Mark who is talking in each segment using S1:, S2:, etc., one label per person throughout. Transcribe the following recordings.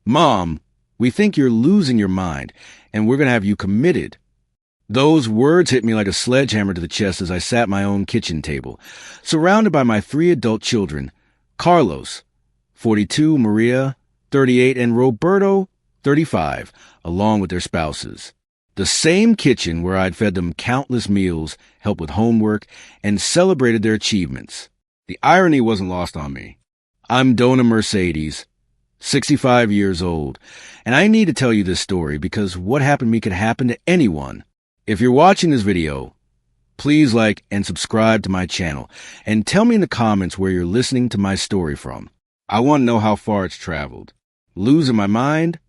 S1: "Mom, we think you're losing your mind, and we're going to have you committed." Those words hit me like a sledgehammer to the chest as I sat at my own kitchen table, surrounded by my 3 adult children, Carlos, 42, Maria, 38, and Roberto, 35, along with their spouses. The same kitchen where I'd fed them countless meals, helped with homework, and celebrated their achievements. The irony wasn't lost on me. I'm Dona Mercedes, 65 years old, and I need to tell you this story because what happened to me could happen to anyone. If you're watching this video, please like and subscribe to my channel, and tell me in the comments where you're listening to my story from. I want to know how far it's traveled. Losing my mind?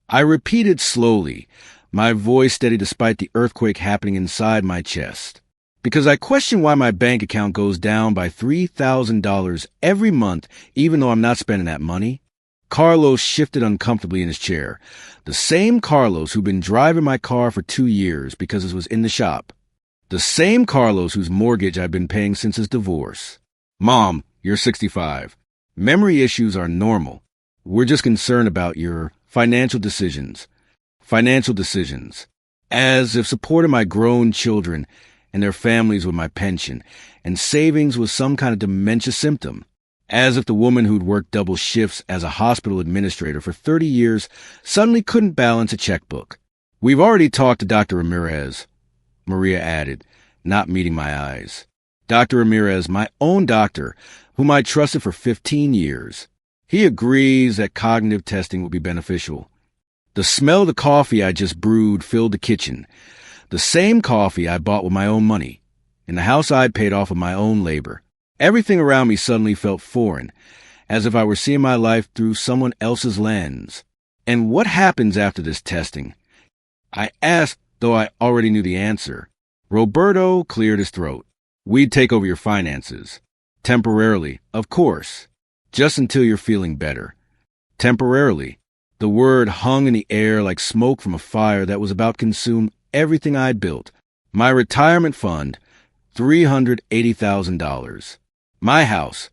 S1: I repeated slowly, my voice steady despite the earthquake happening inside my chest. Because I question why my bank account goes down by $3,000 every month, even though I'm not spending that money. Carlos shifted uncomfortably in his chair. The same Carlos who'd been driving my car for 2 years because it was in the shop. The same Carlos whose mortgage I've been paying since his divorce. "Mom, you're 65. Memory issues are normal. We're just concerned about your financial decisions. Financial decisions. As if supporting my grown children and their families with my pension and savings was some kind of dementia symptom. As if the woman who'd worked double shifts as a hospital administrator for 30 years suddenly couldn't balance a checkbook. We've already talked to Dr. Ramirez," Maria added, not meeting my eyes. Dr. Ramirez, my own doctor, whom I trusted for 15 years. He agrees that cognitive testing will be beneficial. The smell of the coffee I just brewed filled the kitchen. The same coffee I bought with my own money, in the house I'd paid off with my own labor. Everything around me suddenly felt foreign, as if I were seeing my life through someone else's lens. And what happens after this testing? I asked, though I already knew the answer. Roberto cleared his throat. "We'd take over your finances. Temporarily, of course. Just until you're feeling better." Temporarily. The word hung in the air like smoke from a fire that was about to consume everything I'd built. My retirement fund, $380,000. My house,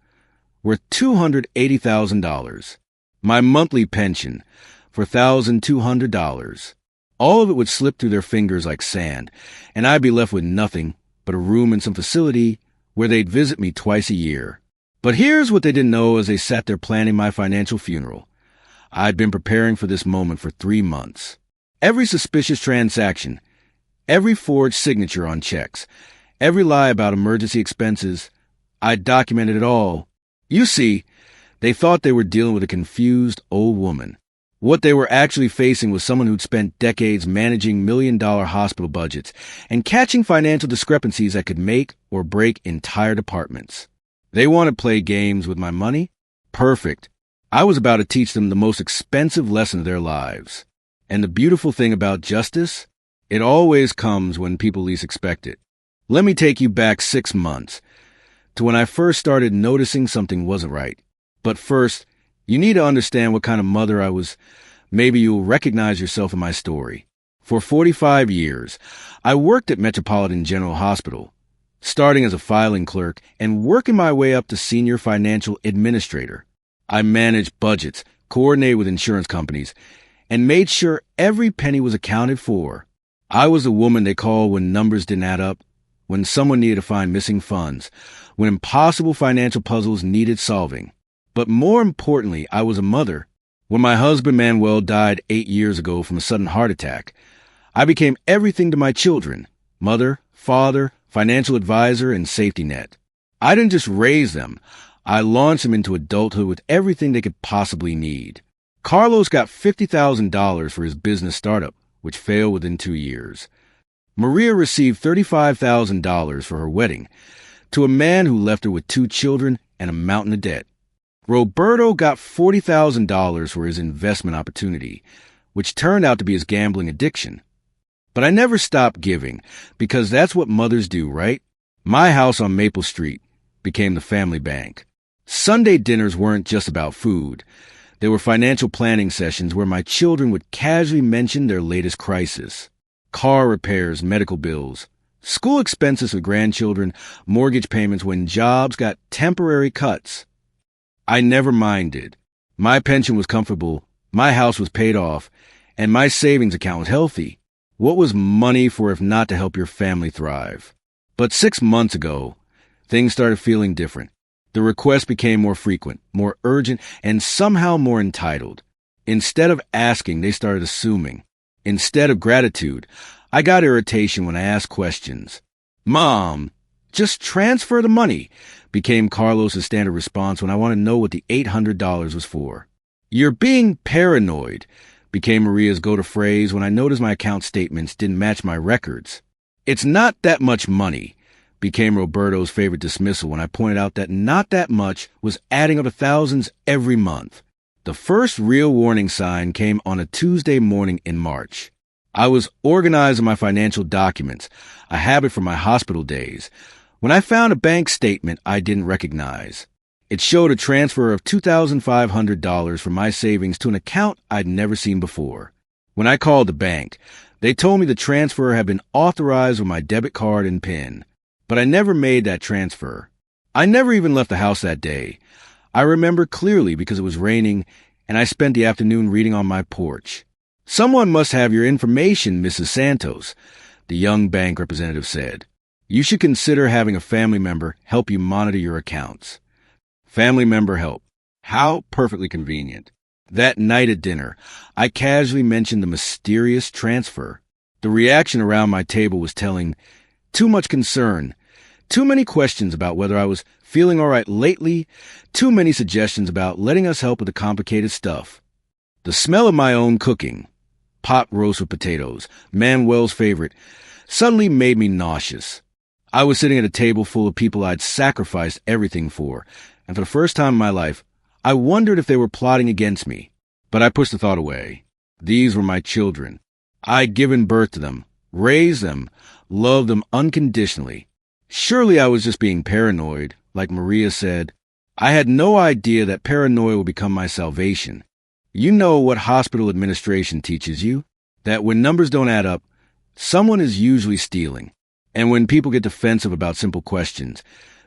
S1: worth $280,000. My monthly pension, for $1,200. All of it would slip through their fingers like sand, and I'd be left with nothing but a room in some facility where they'd visit me twice a year. But here's what they didn't know as they sat there planning my financial funeral. I'd been preparing for this moment for 3 months. Every suspicious transaction, every forged signature on checks, every lie about emergency expenses, I documented it all. You see, they thought they were dealing with a confused old woman. What they were actually facing was someone who'd spent decades managing million-dollar hospital budgets and catching financial discrepancies that could make or break entire departments. They wanted to play games with my money? Perfect. I was about to teach them the most expensive lesson of their lives. And the beautiful thing about justice? It always comes when people least expect it. Let me take you back 6 months, to when I first started noticing something wasn't right. But first, you need to understand what kind of mother I was. Maybe you'll recognize yourself in my story. For 45 years, I worked at Metropolitan General Hospital, starting as a filing clerk and working my way up to senior financial administrator. I managed budgets, coordinated with insurance companies, and made sure every penny was accounted for. I was the woman they called when numbers didn't add up, when someone needed to find missing funds, when impossible financial puzzles needed solving. But more importantly, I was a mother. When my husband Manuel died 8 years ago from a sudden heart attack, I became everything to my children: mother, father, financial advisor, and safety net. I didn't just raise them. I launched them into adulthood with everything they could possibly need. Carlos got $50,000 for his business startup, which failed within 2 years. Maria received $35,000 for her wedding, to a man who left her with 2 children and a mountain of debt. Roberto got $40,000 for his investment opportunity, which turned out to be his gambling addiction. But I never stopped giving, because that's what mothers do, right? My house on Maple Street became the family bank. Sunday dinners weren't just about food. They were financial planning sessions where my children would casually mention their latest crisis: car repairs, medical bills, school expenses for grandchildren, mortgage payments when jobs got temporary cuts. I never minded. My pension was comfortable My house was paid off, and my savings account was healthy. What was money for if not to help your family thrive? But 6 months ago, things started feeling different. The requests became more frequent, more urgent, and somehow more entitled. Instead of asking, they started assuming. Instead of gratitude, I got irritation when I asked questions. "Mom, just transfer the money," became Carlos's standard response when I wanted to know what the $800 was for. "You're being paranoid," became Maria's go-to phrase when I noticed my account statements didn't match my records. "It's not that much money," became Roberto's favorite dismissal when I pointed out that not that much was adding up to thousands every month. The first real warning sign came on a Tuesday morning in March. I was organizing my financial documents, a habit from my hospital days, when I found a bank statement I didn't recognize. It showed a transfer of $2,500 from my savings to an account I'd never seen before. When I called the bank, they told me the transfer had been authorized with my debit card and PIN, but I never made that transfer. I never even left the house that day. I remember clearly because it was raining, and I spent the afternoon reading on my porch. "Someone must have your information, Mrs. Santos," the young bank representative said. "You should consider having a family member help you monitor your accounts." Family member help. How perfectly convenient. That night at dinner, I casually mentioned the mysterious transfer. The reaction around my table was telling. Too much concern. Too many questions about whether I was feeling all right lately. Too many suggestions about letting us help with the complicated stuff. The smell of my own cooking, pot roast with potatoes, Manuel's favorite, suddenly made me nauseous. I was sitting at a table full of people I'd sacrificed everything for, and for the first time in my life, I wondered if they were plotting against me. But I pushed the thought away. These were my children. I'd given birth to them, raised them, loved them unconditionally. Surely I was just being paranoid, like Maria said. I had no idea that paranoia would become my salvation. You know what hospital administration teaches you? That when numbers don't add up, someone is usually stealing. And when people get defensive about simple questions,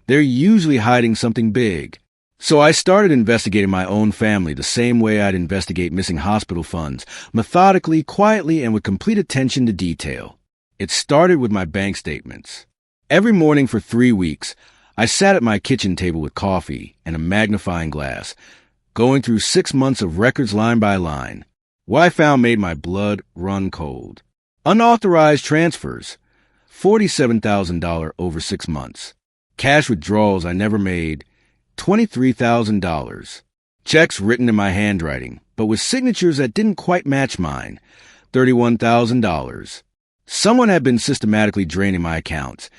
S1: they're usually hiding something big. So I started investigating my own family the same way I'd investigate missing hospital funds, methodically, quietly, and with complete attention to detail. It started with my bank statements. Every morning for 3 weeks, I sat at my kitchen table with coffee and a magnifying glass, going through 6 months of records line by line. What I found made my blood run cold. Unauthorized transfers, $47,000 over 6 months. Cash withdrawals I never made, $23,000. Checks written in my handwriting, but with signatures that didn't quite match mine, $31,000. Someone had been systematically draining my accounts,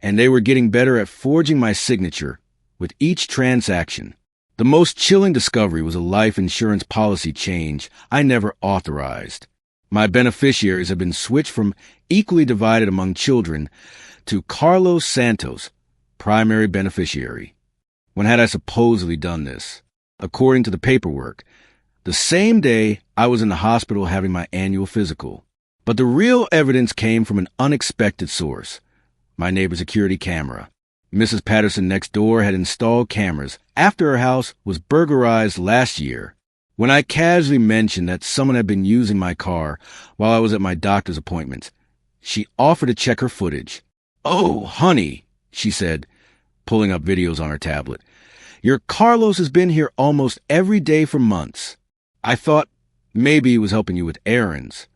S1: and they were getting better at forging my signature with each transaction. The most chilling discovery was a life insurance policy change I never authorized. My beneficiaries had been switched from equally divided among children to Carlos Santos, primary beneficiary. When had I supposedly done this? According to the paperwork, the same day I was in the hospital having my annual physical. But the real evidence came from an unexpected source, my neighbor's security camera. Mrs. Patterson next door had installed cameras after her house was burglarized last year. When I casually mentioned that someone had been using my car while I was at my doctor's appointments, she offered to check her footage. "Oh, honey," she said, pulling up videos on her tablet. "Your Carlos has been here almost every day for months. I thought maybe he was helping you with errands."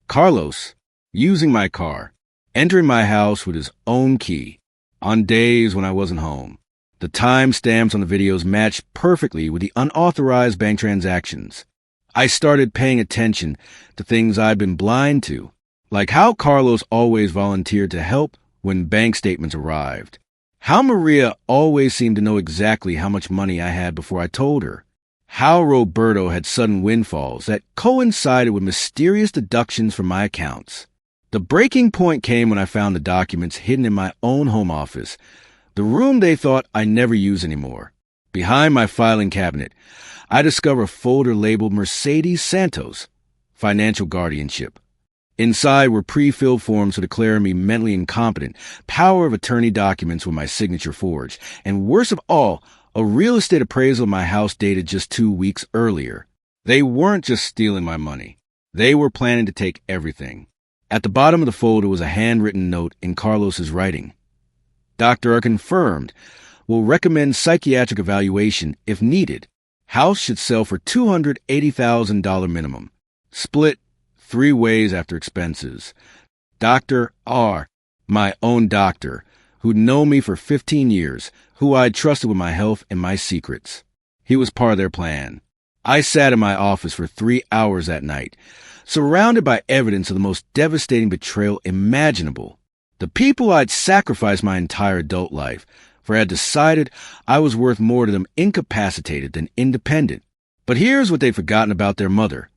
S1: Carlos, using my car, entering my house with his own key, on days when I wasn't home. The time stamps on the videos matched perfectly with the unauthorized bank transactions. I started paying attention to things I'd been blind to, like how Carlos always volunteered to help when bank statements arrived. How Maria always seemed to know exactly how much money I had before I told her. How Roberto had sudden windfalls that coincided with mysterious deductions from my accounts. The breaking point came when I found the documents hidden in my own home office, the room they thought I never use anymore. Behind my filing cabinet, I discovered a folder labeled Mercedes Santos, Financial Guardianship. Inside were pre-filled forms for declaring me mentally incompetent, power of attorney documents with my signature forged, and worst of all, a real estate appraisal of my house dated just 2 weeks earlier. They weren't just stealing my money. They were planning to take everything. At the bottom of the folder was a handwritten note in Carlos's writing. Doctor are confirmed. Will recommend psychiatric evaluation if needed. House should sell for $280,000 minimum. Split 3 ways after expenses. Dr. R., my own doctor, who'd known me for 15 years, who I'd trusted with my health and my secrets. He was part of their plan. I sat in my office for 3 hours that night, surrounded by evidence of the most devastating betrayal imaginable. The people I'd sacrificed my entire adult life for had decided I was worth more to them incapacitated than independent. But here's what they'd forgotten about their mother.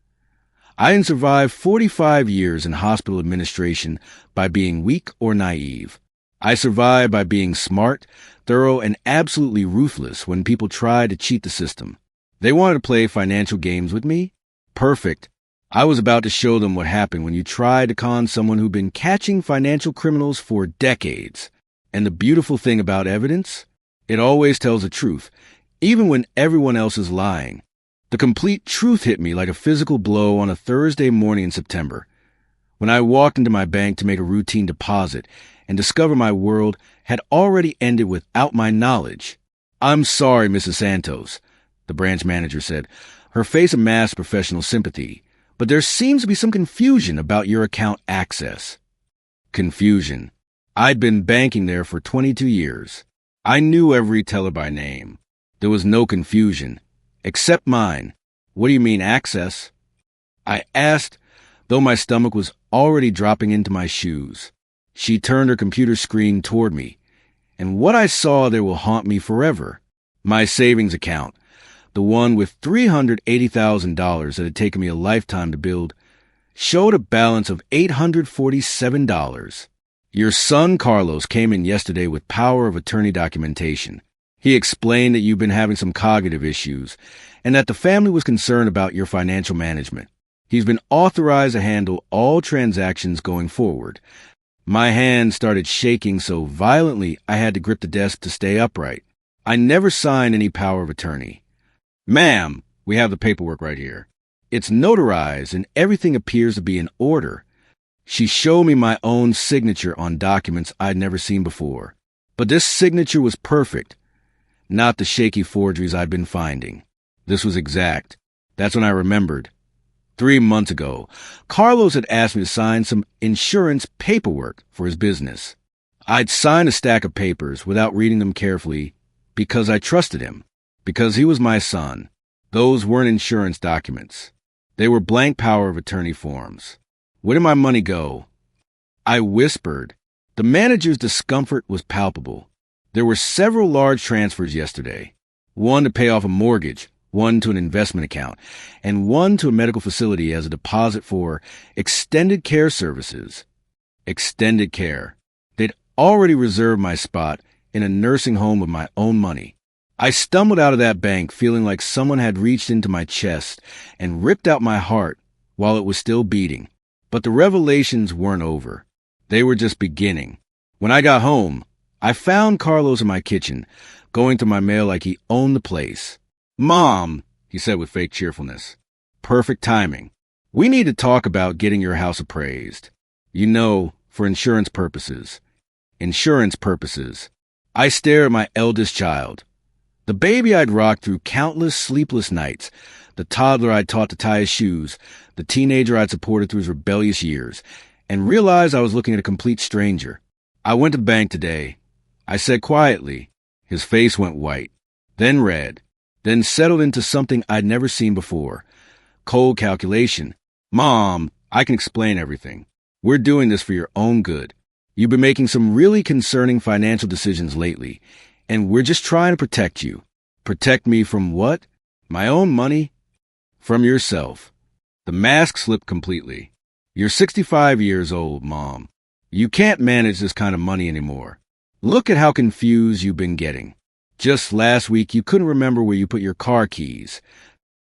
S1: I had survived 45 years in hospital administration by being weak or naive. I survived by being smart, thorough, and absolutely ruthless when people tried to cheat the system. They wanted to play financial games with me? Perfect. I was about to show them what happened when you tried to con someone who'd been catching financial criminals for decades. And the beautiful thing about evidence? It always tells the truth, even when everyone else is lying. The complete truth hit me like a physical blow on a Thursday morning in September, when I walked into my bank to make a routine deposit and discovered my world had already ended without my knowledge. "I'm sorry, Mrs. Santos," the branch manager said, her face a mask of professional sympathy, "but there seems to be some confusion about your account access." Confusion. I'd been banking there for 22 years. I knew every teller by name. There was no confusion, except mine. "What do you mean access?" I asked, though my stomach was already dropping into my shoes. She turned her computer screen toward me, and what I saw there will haunt me forever. My savings account, the one with $380,000 that had taken me a lifetime to build, showed a balance of $847. Your son, Carlos, came in yesterday with power of attorney documentation. He explained that you've been having some cognitive issues and that the family was concerned about your financial management. He's been authorized to handle all transactions going forward. My hand started shaking so violently I had to grip the desk to stay upright. I never signed any power of attorney. "Ma'am, we have the paperwork right here. It's notarized and everything appears to be in order." She showed me my own signature on documents I'd never seen before. But this signature was perfect, not the shaky forgeries I'd been finding. This was exact. That's when I remembered. 3 months ago, Carlos had asked me to sign some insurance paperwork for his business. I'd signed a stack of papers without reading them carefully because I trusted him, because he was my son. Those weren't insurance documents. They were blank power of attorney forms. Where did my money go? I whispered. The manager's discomfort was palpable. There were several large transfers yesterday. One to pay off a mortgage, one to an investment account, and one to a medical facility as a deposit for extended care services. Extended care. They'd already reserved my spot in a nursing home with my own money. I stumbled out of that bank feeling like someone had reached into my chest and ripped out my heart while it was still beating. But the revelations weren't over. They were just beginning. When I got home, I found Carlos in my kitchen, going through my mail like he owned the place. "Mom," he said with fake cheerfulness. "Perfect timing. We need to talk about getting your house appraised. You know, for insurance purposes." Insurance purposes. I stared at my eldest child. The baby I'd rocked through countless sleepless nights, the toddler I'd taught to tie his shoes, the teenager I'd supported through his rebellious years, and realized I was looking at a complete stranger. "I went to the bank today," I said quietly. His face went white, then red, then settled into something I'd never seen before. Cold calculation. "Mom, I can explain everything. We're doing this for your own good. You've been making some really concerning financial decisions lately, and we're just trying to protect you." Protect me from what? My own money? From yourself. The mask slipped completely. "You're 65 years old, Mom. You can't manage this kind of money anymore. Look at how confused you've been getting. Just last week, you couldn't remember where you put your car keys.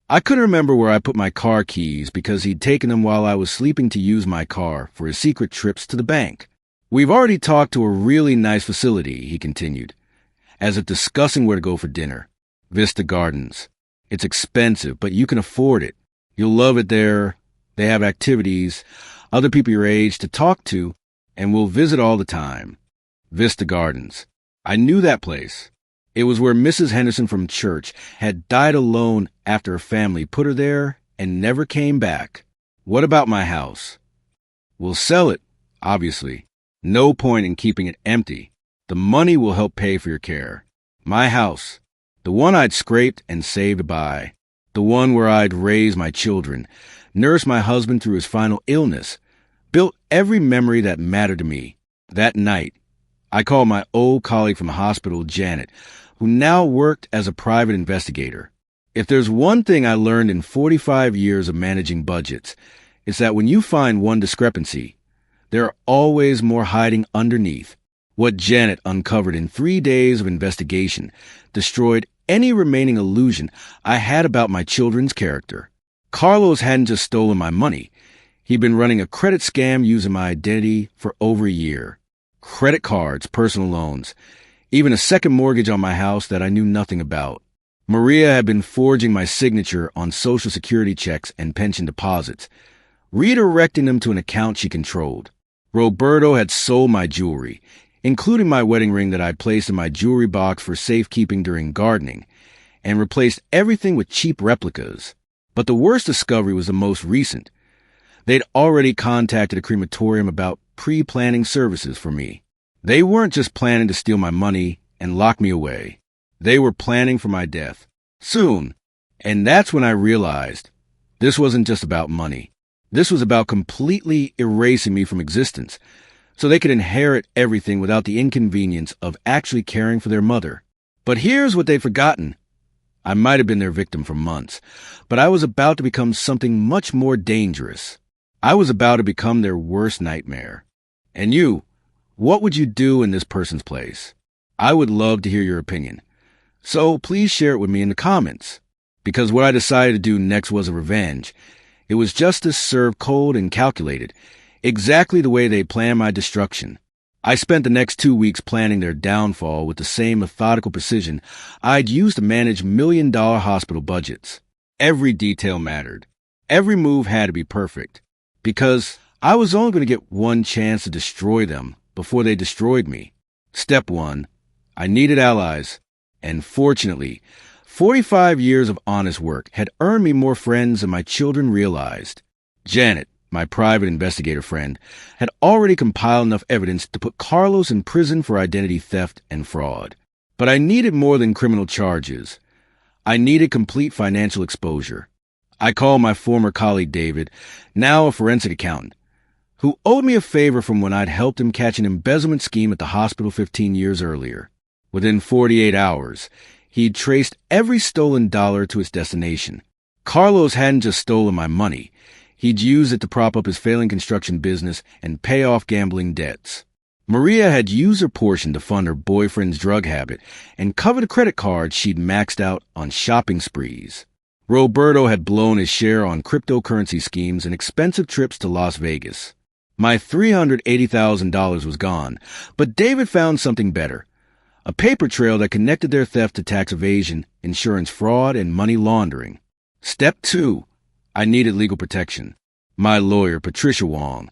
S1: I couldn't remember where I put my car keys because he'd taken them while I was sleeping to use my car for his secret trips to the bank. We've already talked to a really nice facility," he continued, as if discussing where to go for dinner. "Vista Gardens. It's expensive, but you can afford it. You'll love it there. They have activities, other people your age to talk to, and we'll visit all the time. Vista Gardens. I knew that place. It was where Mrs. Henderson from church had died alone after her family put her there and never came back. What about my house? We'll sell it, obviously. No point in keeping it empty. The money will help pay for your care. My house, the one I'd scraped and saved to buy, the one where I'd raise my children, nurse my husband through his final illness, built every memory that mattered to me. That night, I called my old colleague from the hospital, Janet, who now worked as a private investigator. If there's one thing I learned in 45 years of managing budgets, it's that when you find one discrepancy, there are always more hiding underneath. What Janet uncovered in 3 days of investigation destroyed any remaining illusion I had about my children's character. Carlos hadn't just stolen my money. He'd been running a credit scam using my identity for over a year. Credit cards, personal loans, even a second mortgage on my house that I knew nothing about. Maria had been forging my signature on Social Security checks and pension deposits, redirecting them to an account she controlled. Roberto had sold my jewelry, including my wedding ring that I'd placed in my jewelry box for safekeeping during gardening, and replaced everything with cheap replicas. But the worst discovery was the most recent. They'd already contacted a crematorium about pre-planning services for me. They weren't just planning to steal my money and lock me away. They were planning for my death. Soon. And that's when I realized this wasn't just about money. This was about completely erasing me from existence, so they could inherit everything without the inconvenience of actually caring for their mother. But here's what they'd forgotten. I might have been their victim for months, but I was about to become something much more dangerous. I was about to become their worst nightmare. And you, what would you do in this person's place? I would love to hear your opinion. So please share it with me in the comments. Because what I decided to do next wasn't revenge. It was justice served cold and calculated, exactly the way they planned my destruction. I spent the next 2 weeks planning their downfall with the same methodical precision I'd used to manage million-dollar hospital budgets. Every detail mattered. Every move had to be perfect. Because I was only going to get one chance to destroy them before they destroyed me. Step 1. I needed allies. And fortunately, 45 years of honest work had earned me more friends than my children realized. Janet, my private investigator friend, had already compiled enough evidence to put Carlos in prison for identity theft and fraud. But I needed more than criminal charges. I needed complete financial exposure. I called my former colleague David, now a forensic accountant, who owed me a favor from when I'd helped him catch an embezzlement scheme at the hospital 15 years earlier. Within 48 hours, he'd traced every stolen dollar to its destination. Carlos hadn't just stolen my money. He'd used it to prop up his failing construction business and pay off gambling debts. Maria had used her portion to fund her boyfriend's drug habit and cover the credit cards she'd maxed out on shopping sprees. Roberto had blown his share on cryptocurrency schemes and expensive trips to Las Vegas. My $380,000 was gone, but David found something better. A paper trail that connected their theft to tax evasion, insurance fraud, and money laundering. Step 2. I needed legal protection. My lawyer, Patricia Wong,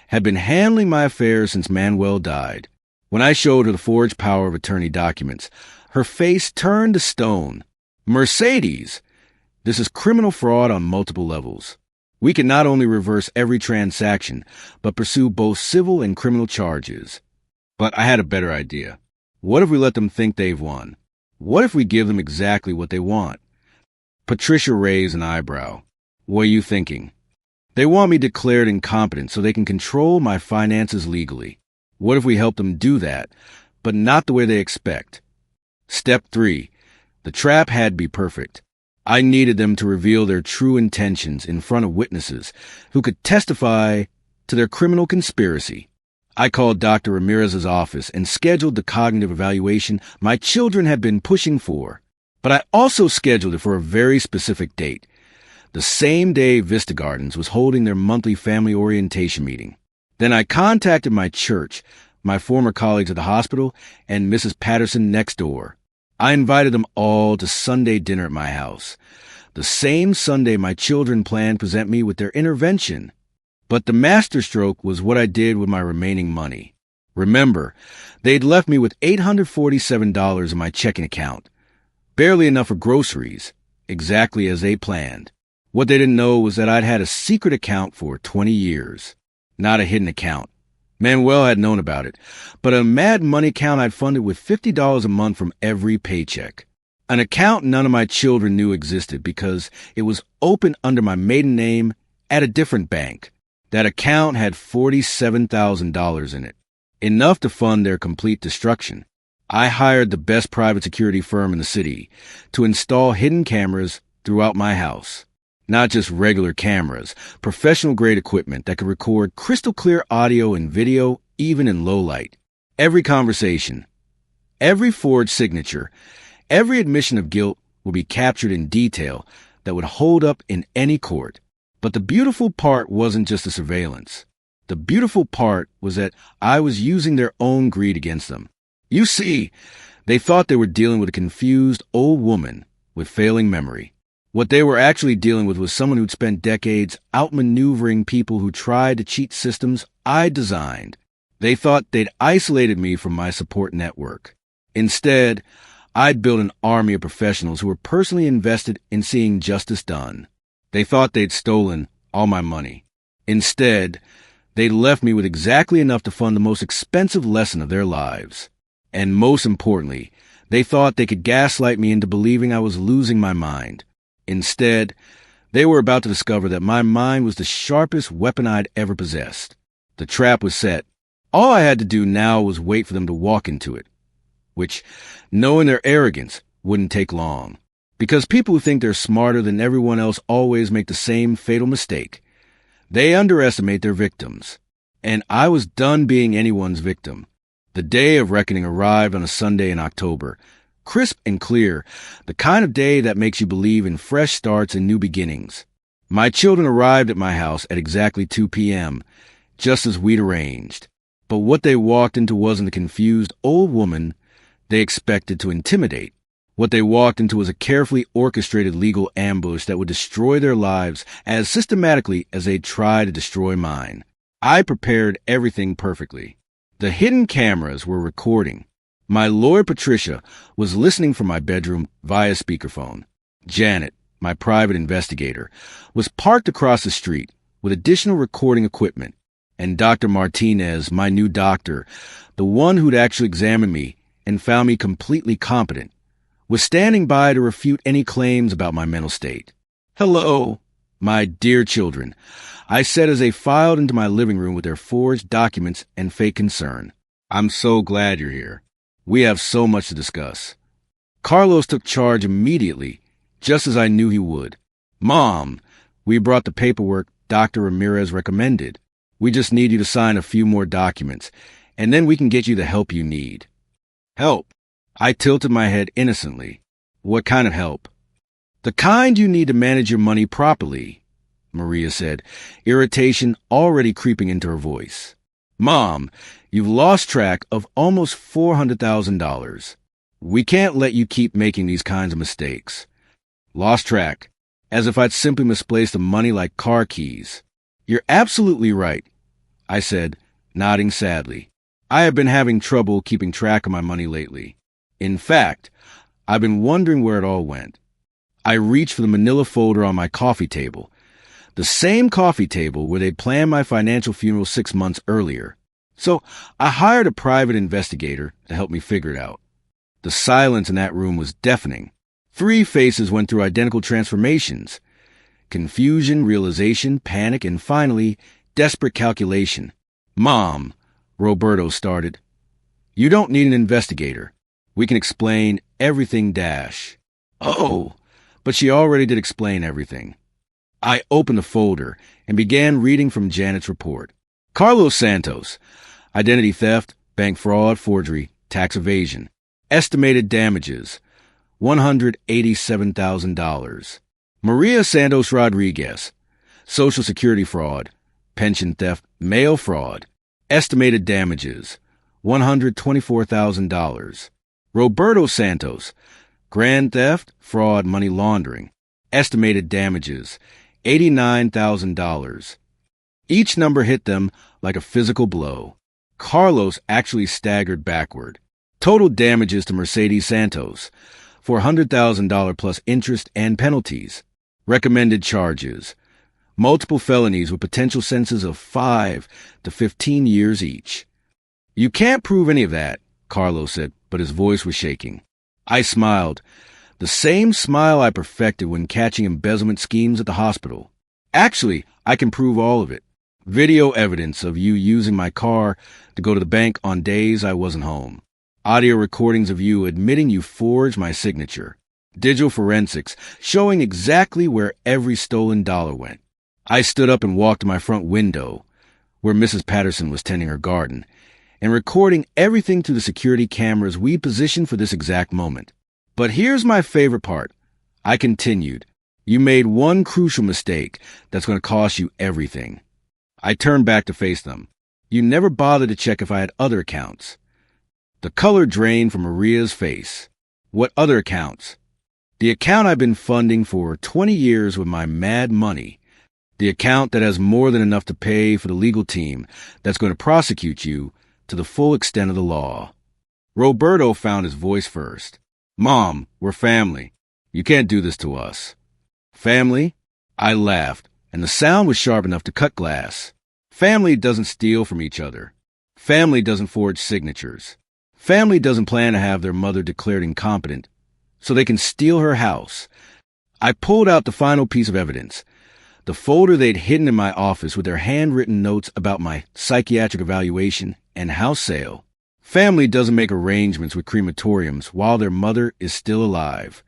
S1: had been handling my affairs since Manuel died. When I showed her the forged power of attorney documents, her face turned to stone. Mercedes! This is criminal fraud on multiple levels. We can not only reverse every transaction, but pursue both civil and criminal charges. But I had a better idea. What if we let them think they've won? What if we give them exactly what they want? Patricia raised an eyebrow. What are you thinking? They want me declared incompetent so they can control my finances legally. What if we help them do that, but not the way they expect? Step 3. The trap had to be perfect. I needed them to reveal their true intentions in front of witnesses who could testify to their criminal conspiracy. I called Dr. Ramirez's office and scheduled the cognitive evaluation my children had been pushing for. But I also scheduled it for a very specific date, the same day Vista Gardens was holding their monthly family orientation meeting. Then I contacted my church, my former colleagues at the hospital, and Mrs. Patterson next door. I invited them all to Sunday dinner at my house. The same Sunday my children planned to present me with their intervention. But the masterstroke was what I did with my remaining money. Remember, they'd left me with $847 in my checking account. Barely enough for groceries, exactly as they planned. What they didn't know was that I'd had a secret account for 20 years. Not a hidden account. Manuel had known about it, but a mad money account I'd funded with $50 a month from every paycheck. An account none of my children knew existed because it was open under my maiden name at a different bank. That account had $47,000 in it, enough to fund their complete destruction. I hired the best private security firm in the city to install hidden cameras throughout my house. Not just regular cameras, professional-grade equipment that could record crystal-clear audio and video, even in low light. Every conversation, every forged signature, every admission of guilt would be captured in detail that would hold up in any court. But the beautiful part wasn't just the surveillance. The beautiful part was that I was using their own greed against them. You see, they thought they were dealing with a confused old woman with failing memory. What they were actually dealing with was someone who'd spent decades outmaneuvering people who tried to cheat systems I designed. They thought they'd isolated me from my support network. Instead, I'd built an army of professionals who were personally invested in seeing justice done. They thought they'd stolen all my money. Instead, they'd left me with exactly enough to fund the most expensive lesson of their lives. And most importantly, they thought they could gaslight me into believing I was losing my mind. Instead, they were about to discover that my mind was the sharpest weapon I'd ever possessed. The trap was set. All I had to do now was wait for them to walk into it, which, knowing their arrogance, wouldn't take long. Because people who think they're smarter than everyone else always make the same fatal mistake. They underestimate their victims. And I was done being anyone's victim. The day of reckoning arrived on a Sunday in October. Crisp and clear, the kind of day that makes you believe in fresh starts and new beginnings. My children arrived at my house at exactly 2 p.m., just as we'd arranged. But what they walked into wasn't the confused old woman they expected to intimidate. What they walked into was a carefully orchestrated legal ambush that would destroy their lives as systematically as they'd tried to destroy mine. I prepared everything perfectly. The hidden cameras were recording. My lawyer Patricia was listening from my bedroom via speakerphone. Janet, my private investigator, was parked across the street with additional recording equipment. And Dr. Martinez, my new doctor, the one who'd actually examined me and found me completely competent, was standing by to refute any claims about my mental state. "Hello, my dear children," I said as they filed into my living room with their forged documents and fake concern. "I'm so glad you're here. We have so much to discuss." Carlos took charge immediately, just as I knew he would. "Mom, we brought the paperwork Dr. Ramirez recommended. We just need you to sign a few more documents, and then we can get you the help you need." "Help?" I tilted my head innocently. "What kind of help?" "The kind you need to manage your money properly," Maria said, irritation already creeping into her voice. "Mom, you've lost track of almost $400,000. We can't let you keep making these kinds of mistakes." Lost track, as if I'd simply misplaced the money like car keys. "You're absolutely right," I said, nodding sadly. "I have been having trouble keeping track of my money lately. In fact, I've been wondering where it all went." I reached for the manila folder on my coffee table, the same coffee table where they'd planned my financial funeral 6 months earlier. So I hired a private investigator to help me figure it out. The silence in that room was deafening. 3 faces went through identical transformations: confusion, realization, panic, and finally, desperate calculation. "Mom," Roberto started, "you don't need an investigator. We can explain everything dash." "Oh," but she already did explain everything. I opened the folder and began reading from Janet's report. Carlos Santos, identity theft, bank fraud, forgery, tax evasion. Estimated damages, $187,000. Maria Santos Rodriguez, Social Security fraud, pension theft, mail fraud. Estimated damages, $124,000. Roberto Santos, grand theft, fraud, money laundering. Estimated damages, $89,000. Each number hit them like a physical blow. Carlos actually staggered backward. Total damages to Mercedes Santos, $400,000 plus interest and penalties. Recommended charges, multiple felonies with potential sentences of 5 to 15 years each. You can't prove any of that, Carlos said, but his voice was shaking. I smiled, the same smile I perfected when catching embezzlement schemes at the hospital. Actually, I can prove all of it. Video evidence of you using my car to go to the bank on days I wasn't home. Audio recordings of you admitting you forged my signature. Digital forensics showing exactly where every stolen dollar went. I stood up and walked to my front window, where Mrs. Patterson was tending her garden, and recording everything through the security cameras we positioned for this exact moment. But here's my favorite part. I continued. You made one crucial mistake that's going to cost you everything. I turned back to face them. You never bothered to check if I had other accounts. The color drained from Maria's face. What other accounts? The account I've been funding for 20 years with my mad money. The account that has more than enough to pay for the legal team that's going to prosecute you to the full extent of the law. Roberto found his voice first. Mom, we're family. You can't do this to us. Family? I laughed, and the sound was sharp enough to cut glass. Family doesn't steal from each other. Family doesn't forge signatures. Family doesn't plan to have their mother declared incompetent so they can steal her house. I pulled out the final piece of evidence, the folder they'd hidden in my office with their handwritten notes about my psychiatric evaluation and house sale. Family doesn't make arrangements with crematoriums while their mother is still alive.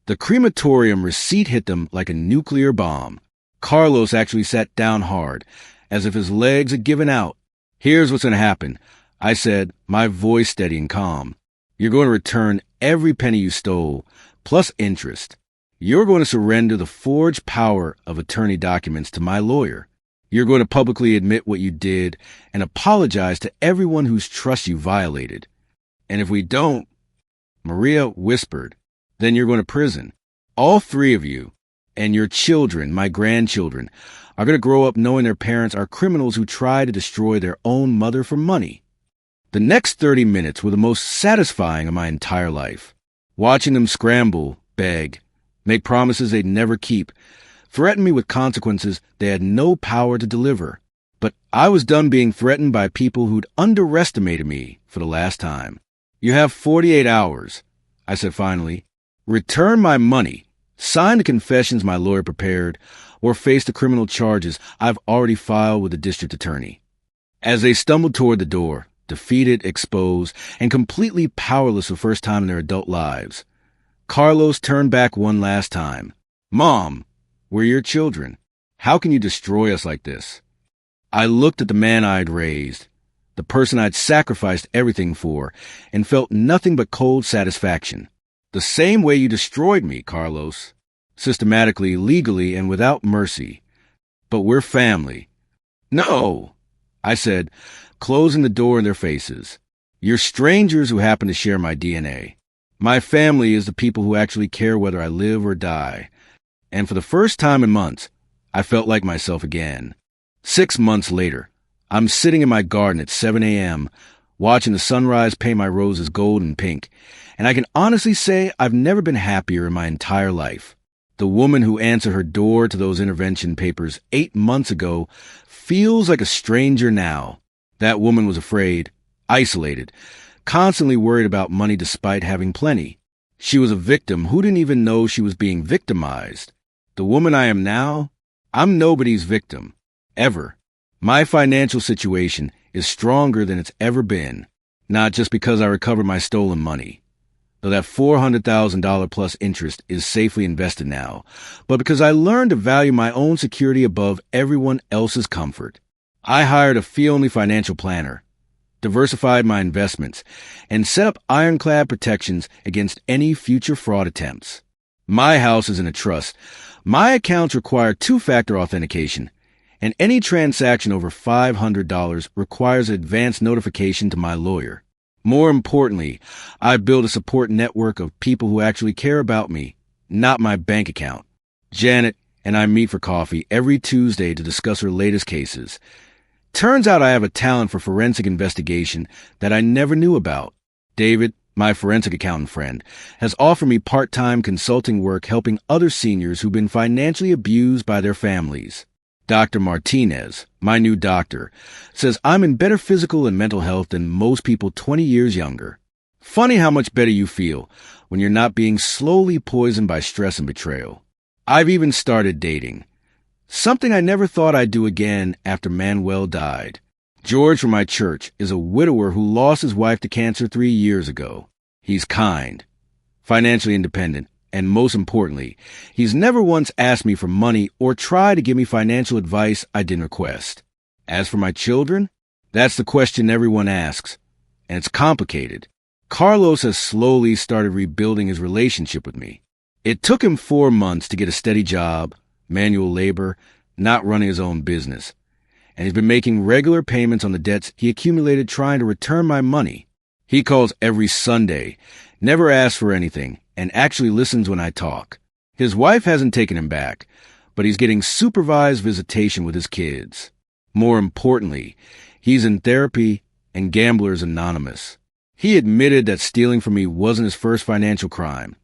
S1: The crematorium receipt hit them like a nuclear bomb. Carlos actually sat down hard, as if his legs had given out. Here's what's going to happen, I said, my voice steady and calm. You're going to return every penny you stole, plus interest. You're going to surrender the forged power of attorney documents to my lawyer. You're going to publicly admit what you did and apologize to everyone whose trust you violated. And if we don't, Maria whispered, then you're going to prison. All three of you, and your children, my grandchildren, are going to grow up knowing their parents are criminals who try to destroy their own mother for money. The next 30 minutes were the most satisfying of my entire life. Watching them scramble, beg, make promises they'd never keep, threaten me with consequences they had no power to deliver. But I was done being threatened by people who'd underestimated me for the last time. You have 48 hours, I said finally. Return my money, sign the confessions my lawyer prepared, or face the criminal charges I've already filed with the district attorney. As they stumbled toward the door, defeated, exposed, and completely powerless for the first time in their adult lives, Carlos turned back one last time. Mom, we're your children. How can you destroy us like this? I looked at the man I'd raised, the person I'd sacrificed everything for, and felt nothing but cold satisfaction. The same way you destroyed me, Carlos. Systematically, legally, and without mercy. But we're family. No, I said, closing the door in their faces. You're strangers who happen to share my DNA. My family is the people who actually care whether I live or die. And for the first time in months, I felt like myself again. 6 months later, I'm sitting in my garden at 7 a.m., watching the sunrise paint my roses gold and pink, and I can honestly say I've never been happier in my entire life. The woman who answered her door to those intervention papers 8 months ago feels like a stranger now. That woman was afraid, isolated, constantly worried about money despite having plenty. She was a victim who didn't even know she was being victimized. The woman I am now, I'm nobody's victim, ever. My financial situation is stronger than it's ever been, not just because I recovered my stolen money, though that $400,000 plus interest is safely invested now, but because I learned to value my own security above everyone else's comfort. I hired a fee-only financial planner, diversified my investments, and set up ironclad protections against any future fraud attempts. My house is in a trust. My accounts require two-factor authentication, and any transaction over $500 requires advance notification to my lawyer. More importantly, I build a support network of people who actually care about me, not my bank account. Janet and I meet for coffee every Tuesday to discuss her latest cases. Turns out I have a talent for forensic investigation that I never knew about. David, my forensic accountant friend, has offered me part-time consulting work helping other seniors who've been financially abused by their families. Dr. Martinez, my new doctor, says I'm in better physical and mental health than most people 20 years younger. Funny how much better you feel when you're not being slowly poisoned by stress and betrayal. I've even started dating. Something I never thought I'd do again after Manuel died. George from my church is a widower who lost his wife to cancer 3 years ago. He's kind, financially independent, and most importantly, he's never once asked me for money or tried to give me financial advice I didn't request. As for my children, that's the question everyone asks, and it's complicated. Carlos has slowly started rebuilding his relationship with me. It took him 4 months to get a steady job, manual labor, not running his own business. And he's been making regular payments on the debts he accumulated trying to return my money. He calls every Sunday, never asks for anything, and actually listens when I talk. His wife hasn't taken him back, but he's getting supervised visitation with his kids. More importantly, he's in therapy and Gamblers Anonymous. He admitted that stealing from me wasn't his first financial crime.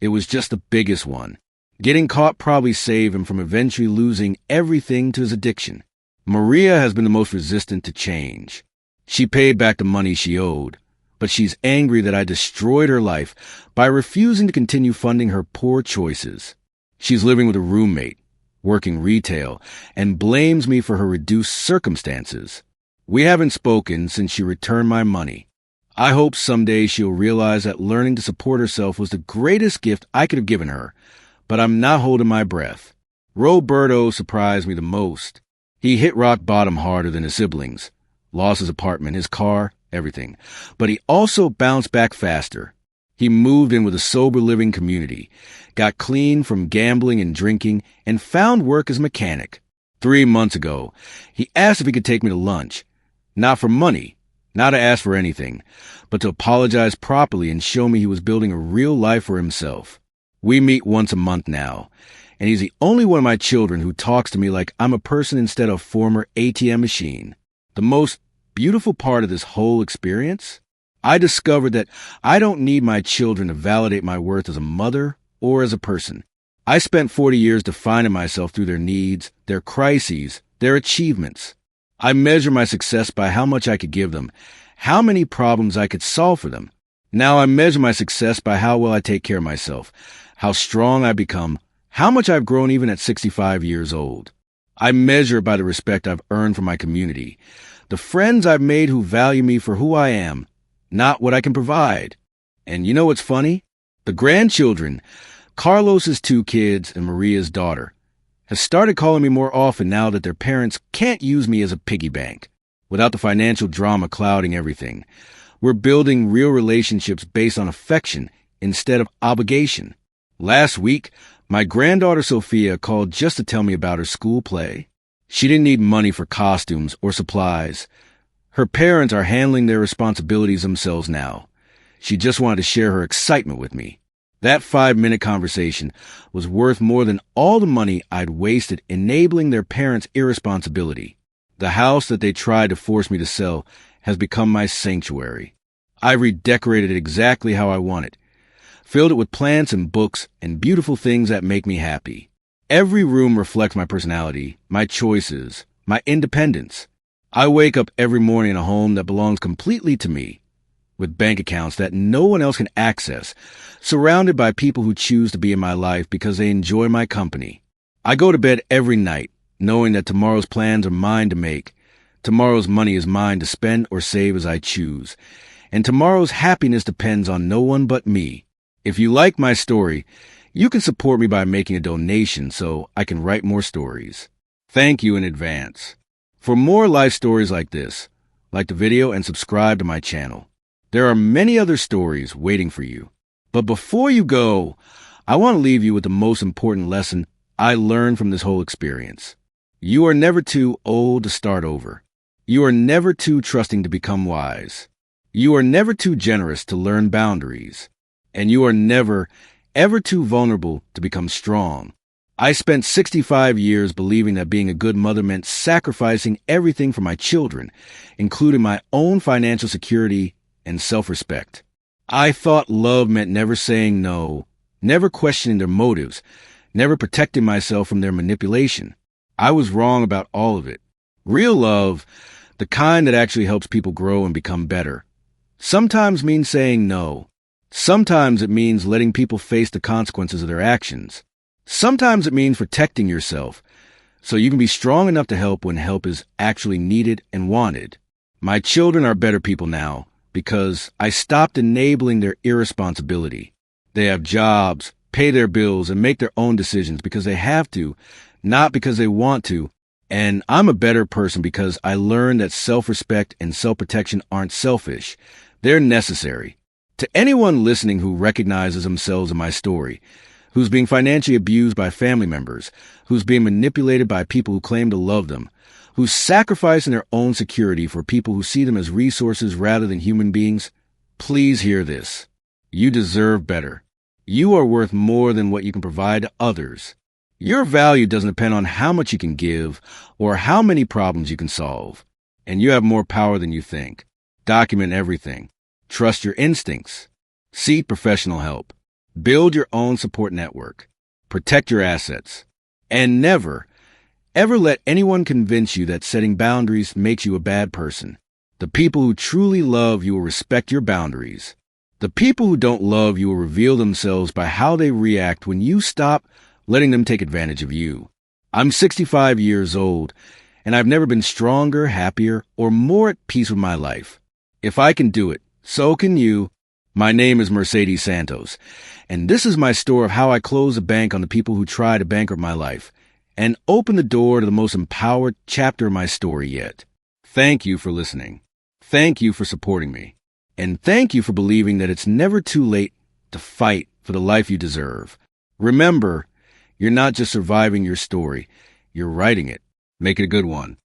S1: It was just the biggest one. Getting caught probably saved him from eventually losing everything to his addiction. Maria has been the most resistant to change. She paid back the money she owed, but she's angry that I destroyed her life by refusing to continue funding her poor choices. She's living with a roommate, working retail, and blames me for her reduced circumstances. We haven't spoken since she returned my money. I hope someday she'll realize that learning to support herself was the greatest gift I could have given her, but I'm not holding my breath. Roberto surprised me the most. He hit rock bottom harder than his siblings, lost his apartment, his car, everything. But he also bounced back faster. He moved in with a sober living community, got clean from gambling and drinking, and found work as a mechanic. 3 months ago, he asked if he could take me to lunch. Not for money, not to ask for anything, but to apologize properly and show me he was building a real life for himself. We meet once a month now, and he's the only one of my children who talks to me like I'm a person instead of a former ATM machine. The most beautiful part of this whole experience? I discovered that I don't need my children to validate my worth as a mother or as a person. I spent 40 years defining myself through their needs, their crises, their achievements. I measure my success by how much I could give them, how many problems I could solve for them. Now I measure my success by how well I take care of myself, how strong I become, how much I've grown even at 65 years old. I measure by the respect I've earned from my community, the friends I've made who value me for who I am, not what I can provide. And you know what's funny? The grandchildren, Carlos's 2 kids and Maria's daughter, have started calling me more often now that their parents can't use me as a piggy bank, without the financial drama clouding everything. We're building real relationships based on affection instead of obligation. Last week, my granddaughter Sophia called just to tell me about her school play. She didn't need money for costumes or supplies. Her parents are handling their responsibilities themselves now. She just wanted to share her excitement with me. That 5-minute conversation was worth more than all the money I'd wasted enabling their parents' irresponsibility. The house that they tried to force me to sell has become my sanctuary. I redecorated it exactly how I want it, filled it with plants and books and beautiful things that make me happy. Every room reflects my personality, my choices, my independence. I wake up every morning in a home that belongs completely to me, with bank accounts that no one else can access, surrounded by people who choose to be in my life because they enjoy my company. I go to bed every night, knowing that tomorrow's plans are mine to make, tomorrow's money is mine to spend or save as I choose, and tomorrow's happiness depends on no one but me. If you like my story, you can support me by making a donation so I can write more stories. Thank you in advance. For more life stories like this, like the video and subscribe to my channel. There are many other stories waiting for you. But before you go, I want to leave you with the most important lesson I learned from this whole experience. You are never too old to start over. You are never too trusting to become wise. You are never too generous to learn boundaries. And you are never, ever too vulnerable to become strong. I spent 65 years believing that being a good mother meant sacrificing everything for my children, including my own financial security and self-respect. I thought love meant never saying no, never questioning their motives, never protecting myself from their manipulation. I was wrong about all of it. Real love, the kind that actually helps people grow and become better, sometimes means saying no. Sometimes it means letting people face the consequences of their actions. Sometimes it means protecting yourself so you can be strong enough to help when help is actually needed and wanted. My children are better people now because I stopped enabling their irresponsibility. They have jobs, pay their bills, and make their own decisions because they have to, not because they want to. And I'm a better person because I learned that self-respect and self-protection aren't selfish. They're necessary. To anyone listening who recognizes themselves in my story, who's being financially abused by family members, who's being manipulated by people who claim to love them, who's sacrificing their own security for people who see them as resources rather than human beings, please hear this. You deserve better. You are worth more than what you can provide to others. Your value doesn't depend on how much you can give or how many problems you can solve. And you have more power than you think. Document everything. Trust your instincts. Seek professional help. Build your own support network. Protect your assets. And never, ever let anyone convince you that setting boundaries makes you a bad person. The people who truly love you will respect your boundaries. The people who don't love you will reveal themselves by how they react when you stop letting them take advantage of you. I'm 65 years old, and I've never been stronger, happier, or more at peace with my life. If I can do it, so can you. My name is Mercedes Santos, and this is my story of how I close the bank on the people who try to bankrupt my life and open the door to the most empowered chapter of my story yet. Thank you for listening. Thank you for supporting me. And thank you for believing that it's never too late to fight for the life you deserve. Remember, you're not just surviving your story, you're writing it. Make it a good one.